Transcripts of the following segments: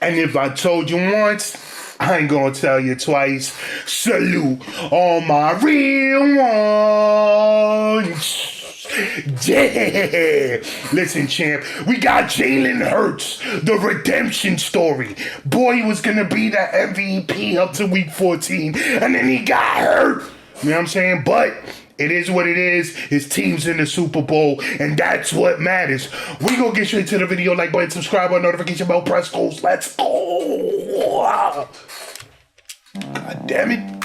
And if I told you once, I ain't gonna tell you twice. Salute all my real ones. Yeah. Listen, champ, we got Jalen Hurts, the redemption story. Boy, he was gonna be the MVP up to week 14, and then he got hurt. You know what I'm saying? But it is what it is. His team's in the Super Bowl, and that's what matters. We gonna get straight to the video. Like button, subscribe, on notification bell, press goals. Let's go. God damn it.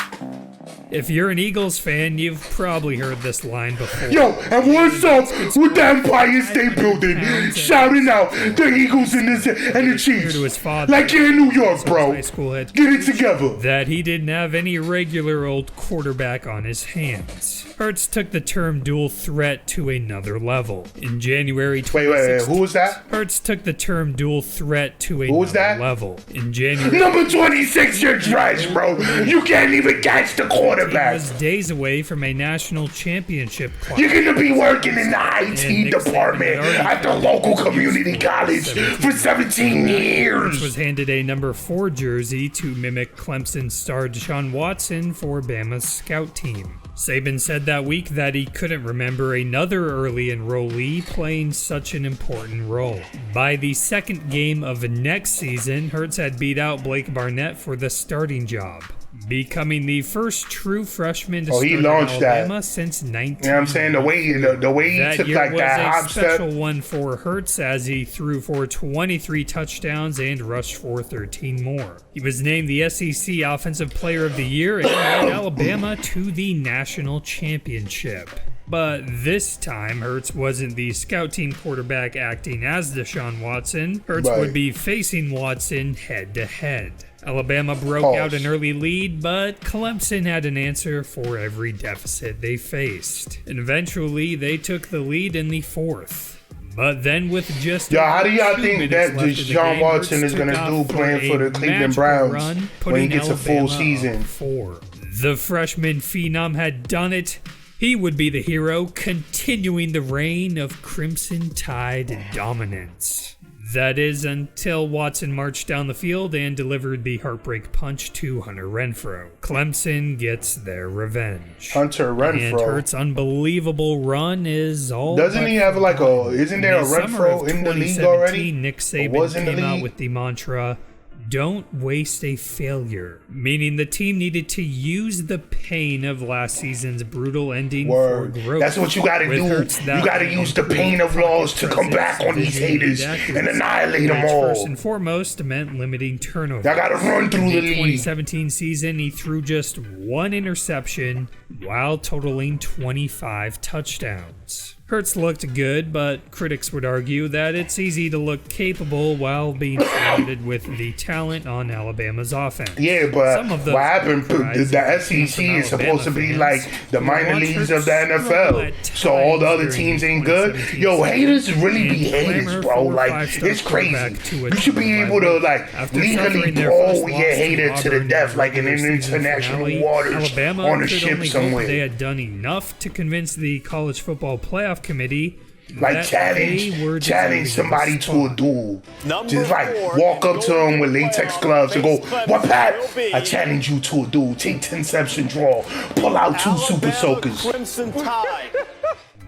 If you're an Eagles fan, you've probably heard this line before. Yo, and what's up with the Empire State Building? Shouting out the Eagles and the Chiefs. To his father, like you're in New York, bro. High school head Get it together. That he didn't have any regular old quarterback on his hands. Hurts took the term dual threat to another level. In January 2016, wait, who was that? Hurts took the term dual threat to another level. In January, number 26, you're trash, bro. You can't even catch the quarterback. He was days away from a national championship club. You're gonna be working in the IT department at the local community college for 17 years. Hurts was handed a number 4 jersey to mimic Clemson star Deshaun Watson for Bama's scout team. Saban said that week that he couldn't remember another early enrollee playing such an important role. By the second game of next season, Hurts had beat out Blake Barnett for the starting job, becoming the first true freshman to start in Alabama since 19. You know what I'm saying? The way he took like that hop step. That year was a special one for Hurts as he threw for 23 touchdowns and rushed for 13 more. He was named the SEC Offensive Player of the Year and led Alabama to the national championship. But this time, Hurts wasn't the scout team quarterback acting as Deshaun Watson. Hurts would be facing Watson head-to-head. Alabama broke out an early lead, but Clemson had an answer for every deficit they faced. And eventually, they took the lead in the 4th. But then with just how do y'all think that Deshaun Watson is going to do playing for the Cleveland Browns when he gets a full season? The freshman phenom had done it. He would be the hero, continuing the reign of Crimson Tide dominance. That is, until Watson marched down the field and delivered the heartbreak punch to Hunter Renfrow. Clemson gets their revenge. Hunter Renfrow. And Hurts' unbelievable run is all. Doesn't he have like isn't there a Renfrow in the league already? Nick Saban came out with the mantra, "Don't waste a failure," meaning the team needed to use the pain of last season's brutal ending for growth. That's what you gotta do. You gotta use the pain of loss to come back on these haters and annihilate them all. First and foremost meant limiting turnovers. I gotta run through the league. 2017 season, he threw just 1 interception while totaling 25 touchdowns. Hurts looked good, but critics would argue that it's easy to look capable while being surrounded with the talent on Alabama's offense. Yeah, but what happened, the SEC is supposed to be like the minor leagues of the NFL, so all the other teams ain't good. Yo, haters really be haters, bro. Like, it's crazy. You should be able to, like, legally throw your hater to the death, like in international waters on a ship somewhere. They had done enough to convince the college football playoff committee, like challenge somebody to a duel. Just like walk up to him with latex gloves and go, "What, Pat? I challenge you to a duel. Take 10 steps and draw. Pull out 2 super soakers."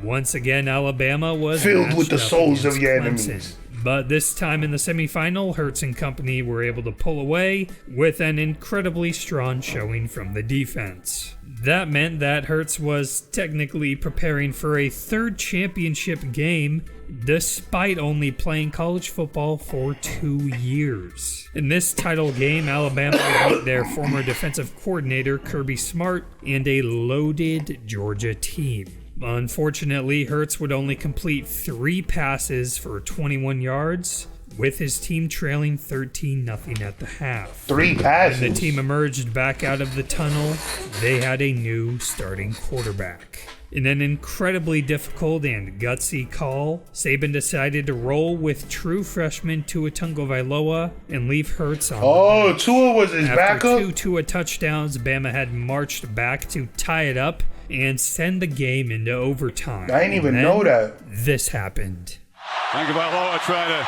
Once again, Alabama was filled with the souls of your enemies. But this time in the semifinal, Hurts and company were able to pull away with an incredibly strong showing from the defense. That meant that Hurts was technically preparing for a 3rd championship game, despite only playing college football for 2 years. In this title game, Alabama would meet their former defensive coordinator Kirby Smart and a loaded Georgia team. Unfortunately, Hurts would only complete 3 passes for 21 yards, with his team trailing 13-0 at the half. 3 passes. When the team emerged back out of the tunnel, they had a new starting quarterback. In an incredibly difficult and gutsy call, Saban decided to roll with true freshman Tua Tagovailoa and leave Hurts on. Oh, Tua was his backup? After 2 Tua touchdowns, Bama had marched back to tie it up and send the game into overtime. I didn't even know that. This happened. Tagovailoa trying to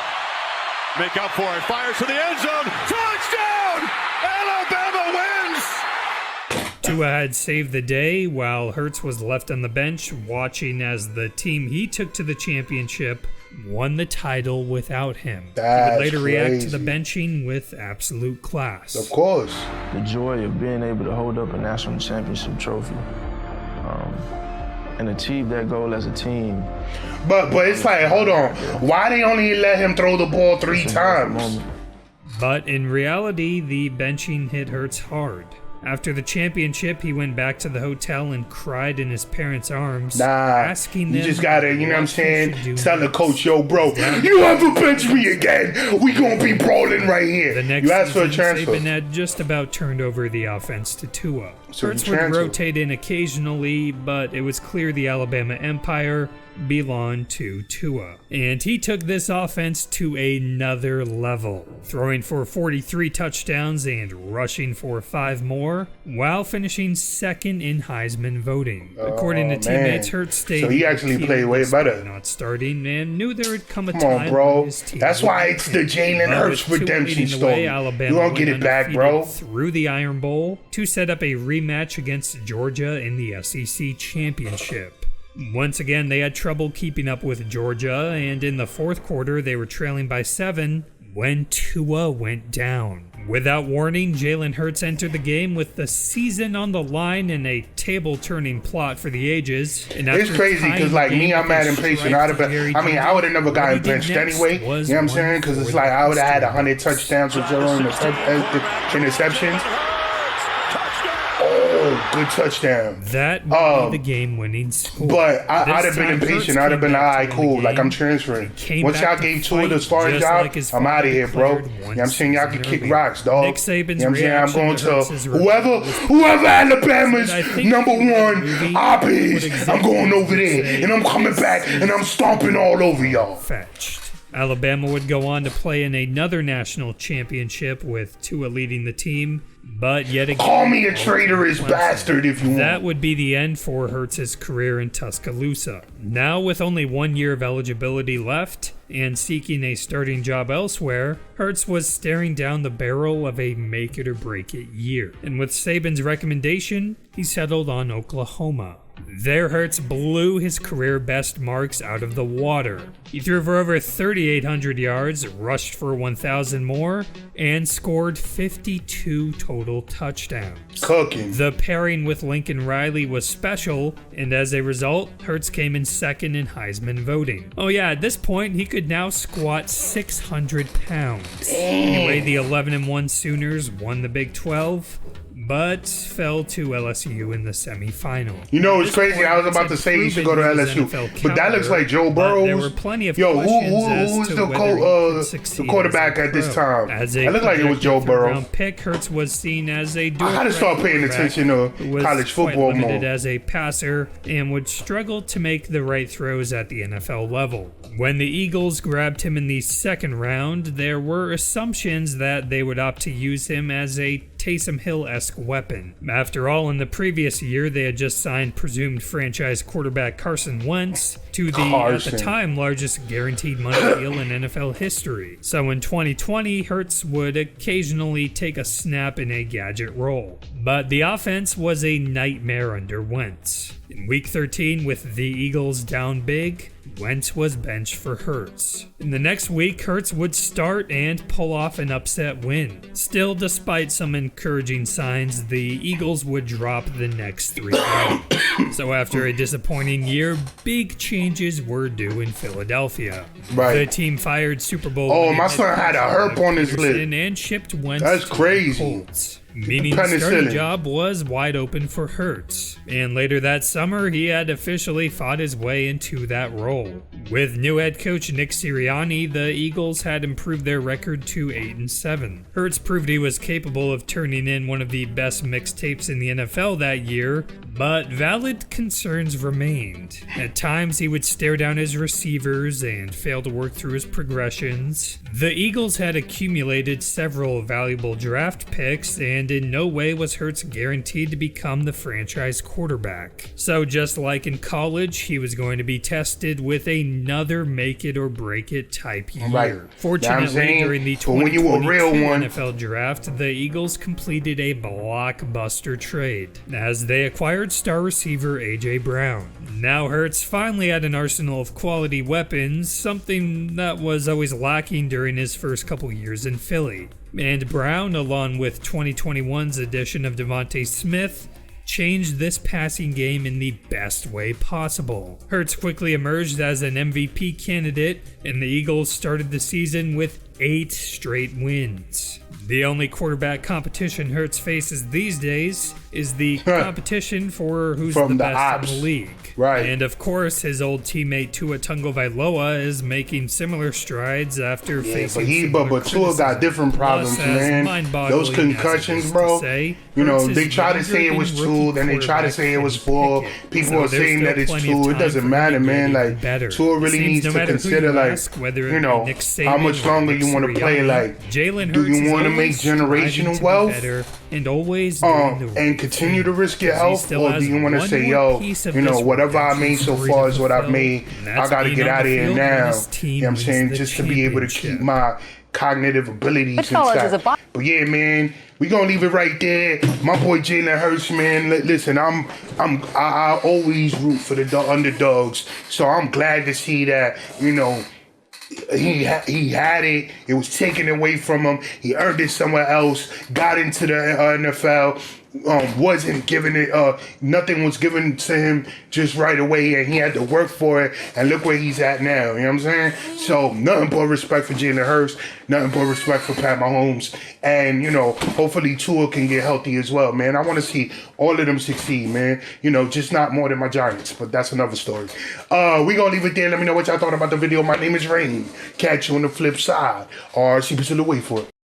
Make up for it. Fires to the end zone. Touchdown! Alabama wins! Tua had saved the day while Hurts was left on the bench watching as the team he took to the championship won the title without him. That's he would later react to crazy. the benching with absolute class. Of course. The joy of being able to hold up a national championship trophy and achieve that goal as a team. But it's like, hold on. Why they only let him throw the ball 3 times? But in reality, the benching hit Hurts hard. After the championship, he went back to the hotel and cried in his parents' arms, asking them, you just gotta, you know what I'm saying? should do Tell the next. coach, yo, bro, you ever bench me again? We gonna be brawling right here. The next You asked for a season, transfer. Saban had just about turned over the offense to Tua. So he Hurts would transferred. rotate in occasionally, but it was clear the Alabama Empire belonged to Tua. And he took this offense to another level, throwing for 43 touchdowns and rushing for 5 more, while finishing second in Heisman voting. According to teammates, Hurts stayed So he actually played way despite better. not starting, and knew there would come a Come time on, bro. when his team That's would why make it's the it. Jalen But Hurts with Tua redemption leading the way, story. Alabama You gonna get went it back, undefeated bro? through the Iron Bowl to set up a rematch against Georgia in the SEC Championship. Once again, they had trouble keeping up with Georgia, and in the fourth quarter, they were trailing by 7 when Tua went down. Without warning, Jalen Hurts entered the game with the season on the line in a table-turning plot for the ages. And It's after crazy tying because, the like, game me, I'm with mad a impatient. strike I'd have to been, Harry I mean, I would have never What he gotten did benched next anyway. You know was what I'm one saying? Because it's for like, the I would have had history 100 touchdowns with 0 interceptions. Oh, good touchdown. That would be the game-winning score. But I'd have This been time, impatient. Hurts I'd have been, came back alright, to win cool. the Like, I'm game. transferring. Came Once back y'all to gave Tua fight the starting just job, like his I'm father out of here, bro. declared You know one what I'm saying? Y'all season can kick earlier. rocks, dog. Nick Saban's You know what I'm saying? I'm reaction going to to Hurts' whoever Alabama's I think number if you had a one movie, op what is, I'm going over there. And I'm coming back and I'm stomping all over y'all. Fetched. Alabama would go on to play in another national championship with Tua leading the team, but yet again, Call me a traitorous Clemson. bastard if you That want. would be the end for Hurts' career in Tuscaloosa. Now, with only 1 year of eligibility left and seeking a starting job elsewhere, Hurts was staring down the barrel of a make it or break it year. And with Saban's recommendation, he settled on Oklahoma. There, Hurts blew his career best marks out of the water. He threw for over 3,800 yards, rushed for 1,000 more, and scored 52 total touchdowns. Cooking. The pairing with Lincoln Riley was special, and as a result, Hurts came in second in Heisman voting. Oh yeah, at this point, he could now squat 600 pounds. Anyway, the 11-1 Sooners won the Big 12, but fell to LSU in the semifinal. You know, it's This crazy. point, I was Hurts about to had say he should go to proven his LSU. NFL But that looks caliber, like Joe but Burrows. there were plenty of Yo, questions as who's to the whether he could succeed quarterback as a at this pro. time? As a It looked like it was Joe projected Burrow. third-round pick, Hurts was seen as a dual I gotta threat start paying quarterback attention to who was college quite football limited more. as a passer and would struggle to make the right throws at the NFL level. When the Eagles grabbed him in the second round, there were assumptions that they would opt to use him as a Taysom Hill-esque weapon. After all, in the previous year, they had just signed presumed franchise quarterback Carson Wentz to the, at the time, largest guaranteed money deal in NFL history. So in 2020, Hurts would occasionally take a snap in a gadget role. But the offense was a nightmare under Wentz. In Week 13, with the Eagles down big, Wentz was benched for Hurts. In the next week, Hurts would start and pull off an upset win. Still, despite some encouraging signs, the Eagles would drop the next 3 games. So after a disappointing year, big changes were due in Philadelphia. Right. The team fired Super Bowl Oh, my winning son head had a coach herp on his Peterson lip. and shipped Wentz That's to the crazy. Colts. Meaning the starting Penicillin. job was wide open for Hurts. And later that summer, he had officially fought his way into that role. With new head coach Nick Sirianni, the Eagles had improved their record to 8-7. Hurts proved he was capable of turning in one of the best mixtapes in the NFL that year, but valid concerns remained. At times, he would stare down his receivers and fail to work through his progressions. The Eagles had accumulated several valuable draft picks, and in no way was Hurts guaranteed to become the franchise quarterback. So just like in college, he was going to be tested with another make-it-or-break-it type year. Right. Fortunately, during the But when you a 2022 real one, NFL draft, the Eagles completed a blockbuster trade as they acquired star receiver A.J. Brown. Now Hurts finally had an arsenal of quality weapons, something that was always lacking during his first couple years in Philly. And Brown, along with 2021's addition of Devontae Smith, changed this passing game in the best way possible. Hurts quickly emerged as an MVP candidate, and the Eagles started the season with 8 straight wins. The only quarterback competition Hurts faces these days is the competition for who's the best in the league. Right. And of course, his old teammate Tua Tagovailoa is making similar strides after facing but Tua got different problems, man. Those concussions, bro. You know, they try to say it was 2, then they try to say it was 4. People are saying that it's 2. It doesn't matter, man. Like, Tua really needs to consider, like, you know, how much longer you want to play. Like, Jalen do you want to make generational wealth and always and continue to risk your health, or do you want to say, yo, you know, whatever I made so far is what I've made. I got to get out of here now. You know what I'm saying? Just to be able to keep my cognitive abilities intact. But yeah, man, we gonna leave it right there. My boy Jalen Hurts, man. Listen, I always root for the underdogs, so I'm glad to see that, you know, he had it. It was taken away from him. He earned it somewhere else. Got into the NFL. Wasn't given it. Nothing was given to him just right away, and he had to work for it. And look where he's at now. You know what I'm saying? So nothing but respect for Jalen Hurts. Nothing but respect for Pat Mahomes. And you know, hopefully Tua can get healthy as well, man. I want to see all of them succeed, man. You know, just not more than my Giants, but that's another story. We gonna leave it there. Let me know what y'all thought about the video. My name is Rain. Catch you on the flip side. Or see, wait for it.